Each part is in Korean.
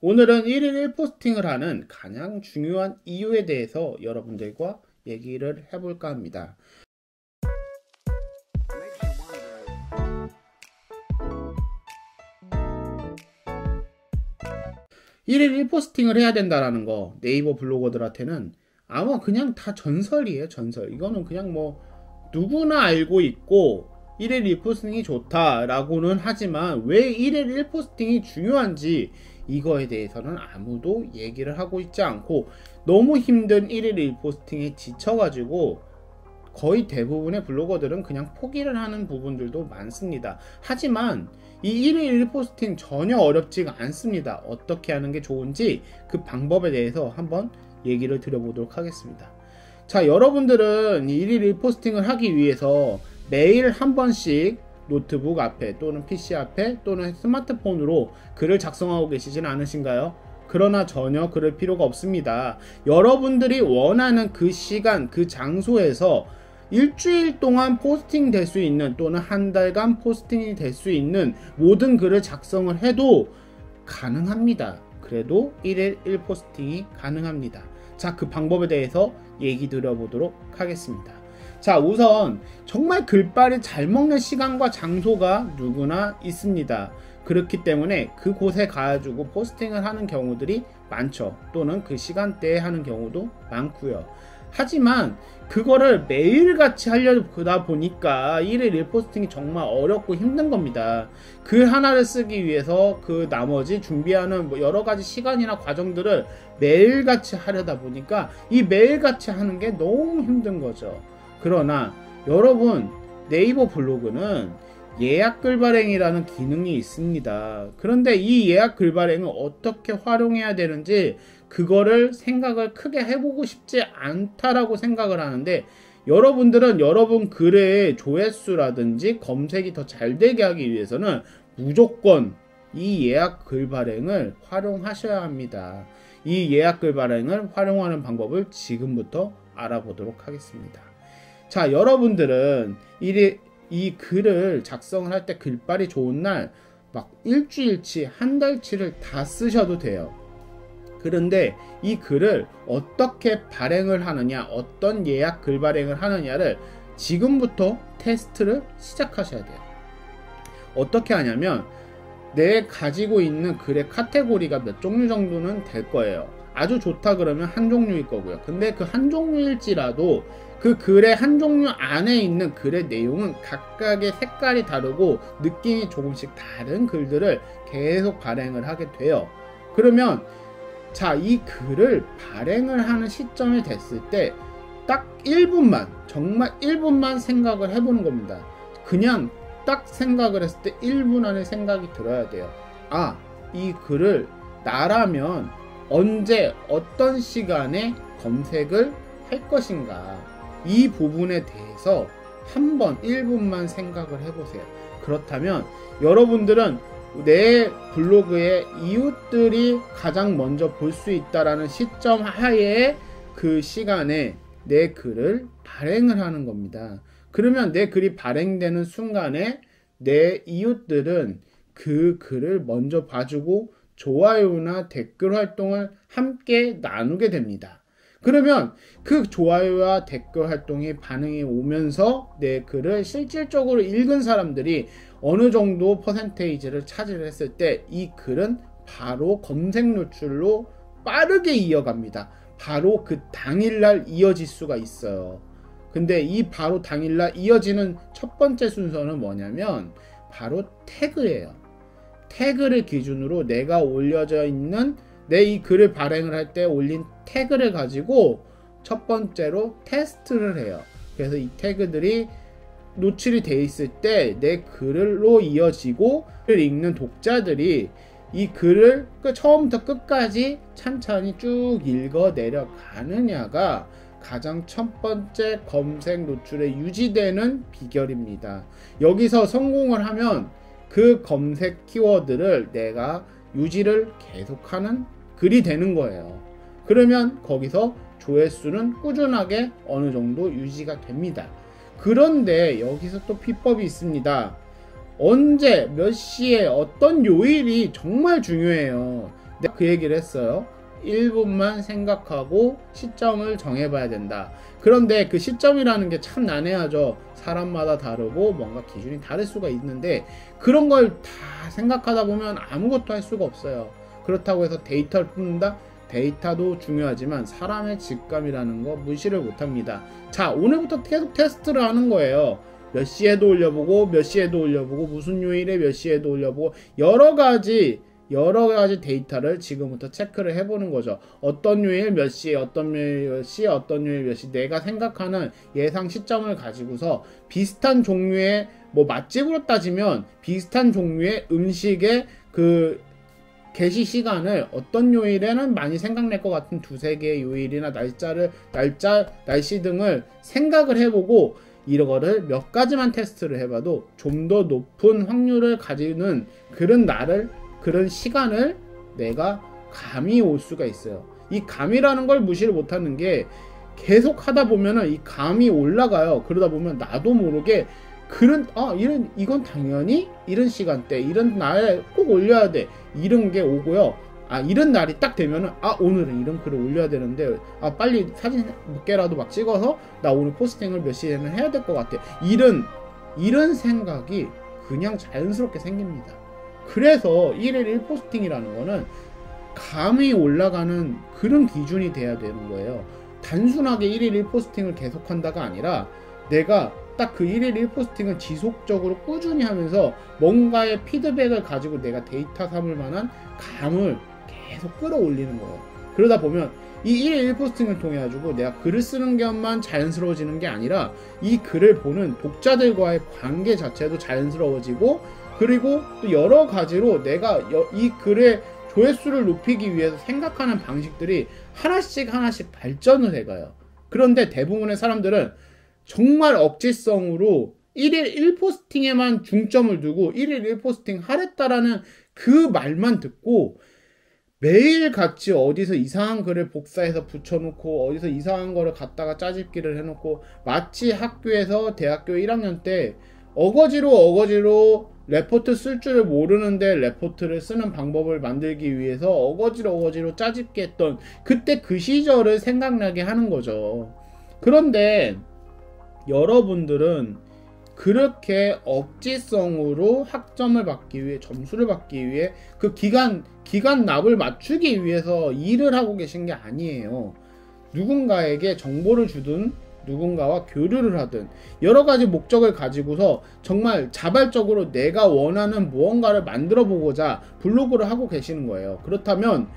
오늘은 1일 1포스팅을 하는 가장 중요한 이유에 대해서 여러분들과 얘기를 해볼까 합니다. 1일 1포스팅을 해야 된다라는 거 네이버 블로거들한테는 아마 그냥 다 전설이에요. 전설. 이거는 그냥 뭐 누구나 알고 있고 1일 1포스팅이 좋다라고는 하지만 왜 1일 1포스팅이 중요한지 이거에 대해서는 아무도 얘기를 하고 있지 않고 너무 힘든 1일 1포스팅에 지쳐가지고 거의 대부분의 블로거들은 그냥 포기를 하는 부분들도 많습니다. 하지만 이 1일 1포스팅 전혀 어렵지가 않습니다. 어떻게 하는 게 좋은지 그 방법에 대해서 한번 얘기를 드려보도록 하겠습니다. 자, 여러분들은 1일 1포스팅을 하기 위해서 매일 한 번씩 노트북 앞에 또는 PC 앞에 또는 스마트폰으로 글을 작성하고 계시진 않으신가요? 그러나 전혀 그럴 필요가 없습니다. 여러분들이 원하는 그 시간, 그 장소에서 일주일 동안 포스팅 될 수 있는 또는 한 달간 포스팅이 될 수 있는 모든 글을 작성을 해도 가능합니다. 그래도 1일 1포스팅이 가능합니다. 자, 그 방법에 대해서 얘기 드려보도록 하겠습니다. 자, 우선 정말 글빨이 잘 먹는 시간과 장소가 누구나 있습니다. 그렇기 때문에 그곳에 가가지고 포스팅을 하는 경우들이 많죠. 또는 그 시간대에 하는 경우도 많고요. 하지만 그거를 매일같이 하려다 보니까 1일 1포스팅이 정말 어렵고 힘든 겁니다. 글 하나를 쓰기 위해서 그 나머지 준비하는 뭐 여러가지 시간이나 과정들을 매일같이 하려다 보니까 이 매일같이 하는 게 너무 힘든 거죠. 그러나 여러분, 네이버 블로그는 예약 글 발행이라는 기능이 있습니다. 그런데 이 예약 글 발행을 어떻게 활용해야 되는지 그거를 생각을 크게 해보고 싶지 않다라고 생각을 하는데, 여러분들은 여러분 글의 조회수라든지 검색이 더 잘 되게 하기 위해서는 무조건 이 예약 글 발행을 활용하셔야 합니다. 이 예약 글 발행을 활용하는 방법을 지금부터 알아보도록 하겠습니다. 자, 여러분들은 이 글을 작성을 할 때 글빨이 좋은 날 막 일주일치, 한 달치를 다 쓰셔도 돼요. 그런데 이 글을 어떻게 발행을 하느냐, 어떤 예약 글 발행을 하느냐를 지금부터 테스트를 시작하셔야 돼요. 어떻게 하냐면 내 가지고 있는 글의 카테고리가 몇 종류 정도는 될 거예요. 아주 좋다 그러면 한 종류일 거고요. 근데 그 한 종류일지라도 그 글의 한 종류 안에 있는 글의 내용은 각각의 색깔이 다르고 느낌이 조금씩 다른 글들을 계속 발행을 하게 돼요. 그러면 자, 이 글을 발행을 하는 시점이 됐을 때 딱 1분만, 정말 1분만 생각을 해보는 겁니다. 그냥 딱 생각을 했을 때 1분 안에 생각이 들어야 돼요. 아, 이 글을 나라면 언제 어떤 시간에 검색을 할 것인가, 이 부분에 대해서 한번 1분만 생각을 해보세요. 그렇다면 여러분들은 내 블로그에 이웃들이 가장 먼저 볼 수 있다라는 시점 하에 그 시간에 내 글을 발행을 하는 겁니다. 그러면 내 글이 발행되는 순간에 내 이웃들은 그 글을 먼저 봐주고 좋아요나 댓글 활동을 함께 나누게 됩니다. 그러면 그 좋아요와 댓글 활동이 반응이 오면서 내 글을 실질적으로 읽은 사람들이 어느 정도 퍼센테이지를 차지했을 때 이 글은 바로 검색 노출로 빠르게 이어갑니다. 바로 그 당일날 이어질 수가 있어요. 근데 이 바로 당일날 이어지는 첫 번째 순서는 뭐냐면 바로 태그예요. 태그를 기준으로 내가 올려져 있는 내 이 글을 발행을 할 때 올린 태그를 가지고 첫 번째로 테스트를 해요. 그래서 이 태그들이 노출이 돼 있을 때 내 글로 이어지고 글을 읽는 독자들이 이 글을 처음부터 끝까지 찬찬히 쭉 읽어 내려가느냐가 가장 첫 번째 검색 노출에 유지되는 비결입니다. 여기서 성공을 하면 그 검색 키워드를 내가 유지를 계속하는 글이 되는 거예요. 그러면 거기서 조회수는 꾸준하게 어느 정도 유지가 됩니다. 그런데 여기서 또 비법이 있습니다. 언제, 몇 시에, 어떤 요일이 정말 중요해요. 내가 그 얘기를 했어요. 1분만 생각하고 시점을 정해봐야 된다. 그런데 그 시점이라는 게 참 난해하죠. 사람마다 다르고 뭔가 기준이 다를 수가 있는데 그런 걸 다 생각하다 보면 아무것도 할 수가 없어요. 그렇다고 해서 데이터를 뽑는다? 데이터도 중요하지만 사람의 직감이라는 거 무시를 못합니다. 자, 오늘부터 계속 테스트를 하는 거예요. 몇 시에도 올려보고 몇 시에도 올려보고 무슨 요일에 몇 시에도 올려보고 여러 가지 데이터를 지금부터 체크를 해보는 거죠. 어떤 요일 몇 시에, 어떤 요일 몇 시, 어떤 요일 몇 시, 내가 생각하는 예상 시점을 가지고서 비슷한 종류의, 뭐 맛집으로 따지면 비슷한 종류의 음식의 그 게시 시간을 어떤 요일에는 많이 생각날 것 같은 두세 개의 요일이나 날씨 등을 생각을 해보고 이거를 몇 가지만 테스트를 해봐도 좀 더 높은 확률을 가지는 그런 시간을 내가 감이 올 수가 있어요. 이 감이라는 걸 무시를 못하는 게 계속 하다 보면은 이 감이 올라가요. 그러다 보면 나도 모르게 이건 당연히 이런 시간대, 이런 날에 꼭 올려야 돼. 이런 게 오고요. 이런 날이 딱 되면은, 오늘은 이런 글을 올려야 되는데, 빨리 사진 몇 개라도 막 찍어서, 나 오늘 포스팅을 몇 시에는 해야 될 것 같아. 이런 생각이 그냥 자연스럽게 생깁니다. 그래서 1일 1포스팅이라는 거는 감이 올라가는 그런 기준이 돼야 되는 거예요. 단순하게 1일 1포스팅을 계속한다가 아니라, 내가 딱 그 1일 1포스팅을 지속적으로 꾸준히 하면서 뭔가의 피드백을 가지고 내가 데이터 삼을 만한 감을 계속 끌어올리는 거예요. 그러다 보면 이 1일 1포스팅을 통해 가지고 내가 글을 쓰는 것만 자연스러워지는 게 아니라 이 글을 보는 독자들과의 관계 자체도 자연스러워지고, 그리고 또 여러 가지로 내가 이 글의 조회수를 높이기 위해서 생각하는 방식들이 하나씩 발전을 해가요. 그런데 대부분의 사람들은 정말 억지성으로 1일 1포스팅에만 중점을 두고 1일 1포스팅 하랬다라는 그 말만 듣고 매일같이 어디서 이상한 글을 복사해서 붙여놓고 어디서 이상한 거를 갖다가 짜집기를 해놓고, 마치 학교에서 대학교 1학년 때 어거지로 레포트 쓸 줄을 모르는데 레포트를 쓰는 방법을 만들기 위해서 어거지로 짜집기 했던 그때 그 시절을 생각나게 하는 거죠. 그런데 여러분들은 그렇게 억지성으로 학점을 받기 위해, 점수를 받기 위해 그 기간 납을 맞추기 위해서 일을 하고 계신 게 아니에요. 누군가에게 정보를 주든 누군가와 교류를 하든 여러 가지 목적을 가지고서 정말 자발적으로 내가 원하는 무언가를 만들어 보고자 블로그를 하고 계시는 거예요. 그렇다면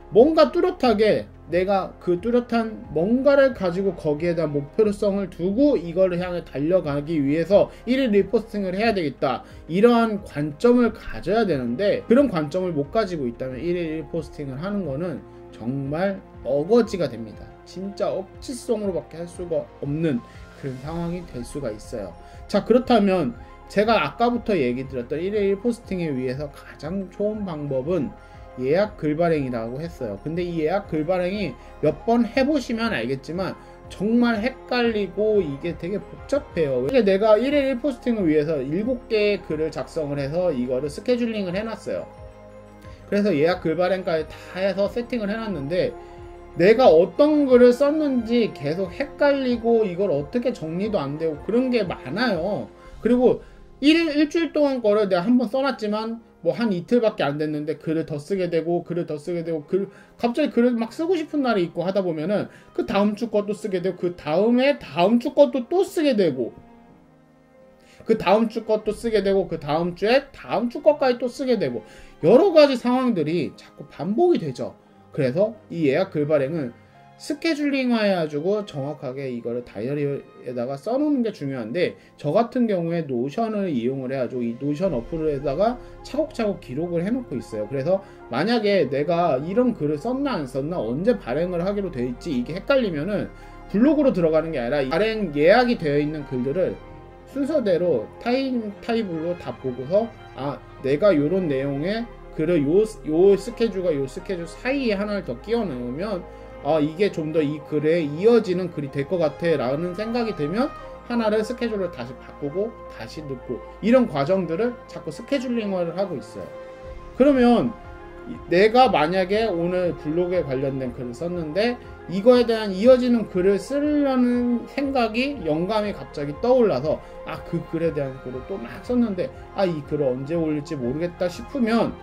뭔가 뚜렷하게 내가 그 뚜렷한 뭔가를 가지고 거기에다 목표성을 두고 이거를 향해 달려가기 위해서 1일 리포스팅을 해야 되겠다, 이러한 관점을 가져야 되는데, 그런 관점을 못 가지고 있다면 1일 리포스팅을 하는 거는 정말 어거지가 됩니다. 진짜 억지성으로밖에 할 수가 없는 그런 상황이 될 수가 있어요. 자, 그렇다면 제가 아까부터 얘기 드렸던 1일 1포스팅에 위해서 가장 좋은 방법은 예약 글발행이라고 했어요. 근데 이 예약 글발행이 몇 번 해보시면 알겠지만 정말 헷갈리고 이게 되게 복잡해요. 이게 내가 1일 1포스팅을 위해서 7개의 글을 작성을 해서 이거를 스케줄링을 해놨어요. 그래서 예약 글발행까지 다 해서 세팅을 해놨는데 내가 어떤 글을 썼는지 계속 헷갈리고 이걸 어떻게 정리도 안 되고 그런 게 많아요. 그리고 일주일 동안 거를 내가 한번 써놨지만 뭐 한 이틀밖에 안 됐는데 글을 더 쓰게 되고 갑자기 글을 막 쓰고 싶은 날이 있고 하다 보면은 그 다음 주 것도 쓰게 되고 그 다음에 다음 주 것도 또 쓰게 되고 그 다음 주 것도 쓰게 되고 그 다음 주에 다음 주 것까지 또 쓰게 되고 여러 가지 상황들이 자꾸 반복이 되죠. 그래서 이 예약 글발행은 스케줄링화 해가지고 정확하게 이거를 다이어리에다가 써놓는 게 중요한데, 저 같은 경우에 노션을 이용을 해가지고 이 노션 어플에다가 차곡차곡 기록을 해놓고 있어요. 그래서 만약에 내가 이런 글을 썼나 안 썼나, 언제 발행을 하기로 돼 있지, 이게 헷갈리면은 블로그로 들어가는 게 아니라 발행 예약이 되어 있는 글들을 순서대로 타입으로 다 보고서 내가 요런 내용의 글을 요 스케줄과 요 스케줄 사이에 하나를 더 끼워 넣으면 이게 좀 더 이 글에 이어지는 글이 될 것 같아 라는 생각이 들면 하나를 스케줄을 다시 바꾸고 다시 넣고, 이런 과정들을 자꾸 스케줄링을 하고 있어요. 그러면 내가 만약에 오늘 블로그에 관련된 글을 썼는데 이거에 대한 이어지는 글을 쓰려는 생각이 영감이 갑자기 떠올라서 그 글에 대한 글을 또 막 썼는데 이 글을 언제 올릴지 모르겠다 싶으면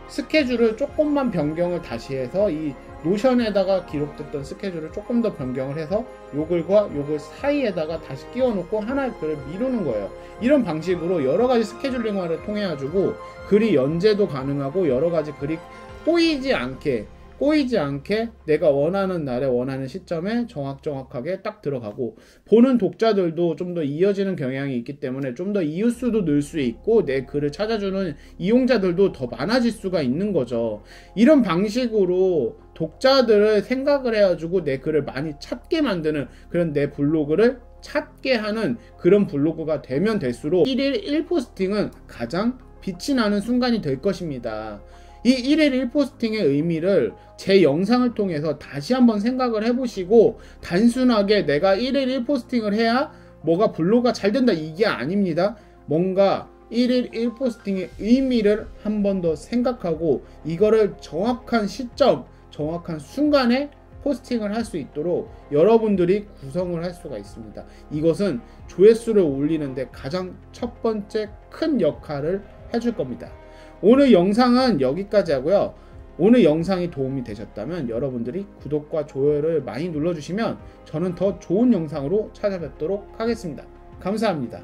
스케줄을 조금만 변경을 다시 해서 이 노션에다가 기록됐던 스케줄을 조금 더 변경을 해서 요 글과 요 글 사이에다가 다시 끼워 놓고 하나의 글을 미루는 거예요. 이런 방식으로 여러 가지 스케줄링화를 통해 가지고 글이 연재도 가능하고 여러 가지 글이 꼬이지 않게 내가 원하는 날에 원하는 시점에 정확하게 딱 들어가고 보는 독자들도 좀 더 이어지는 경향이 있기 때문에 좀 더 이웃수도 늘 수 있고 내 글을 찾아주는 이용자들도 더 많아질 수가 있는 거죠. 이런 방식으로 독자들을 생각을 해가지고 내 글을 많이 찾게 만드는 그런 내 블로그를 찾게 하는 그런 블로그가 되면 될수록 1일 1포스팅은 가장 빛이 나는 순간이 될 것입니다. 이 1일 1포스팅의 의미를 제 영상을 통해서 다시 한번 생각을 해보시고 단순하게 내가 1일 1포스팅을 해야 뭐가 블로그가 잘 된다 이게 아닙니다. 뭔가 1일 1포스팅의 의미를 한 번 더 생각하고 이거를 정확한 시점, 정확한 순간에 포스팅을 할 수 있도록 여러분들이 구성을 할 수가 있습니다. 이것은 조회수를 올리는데 가장 첫 번째 큰 역할을 해줄 겁니다. 오늘 영상은 여기까지 하고요. 오늘 영상이 도움이 되셨다면 여러분들이 구독과 좋아요를 많이 눌러주시면 저는 더 좋은 영상으로 찾아뵙도록 하겠습니다. 감사합니다.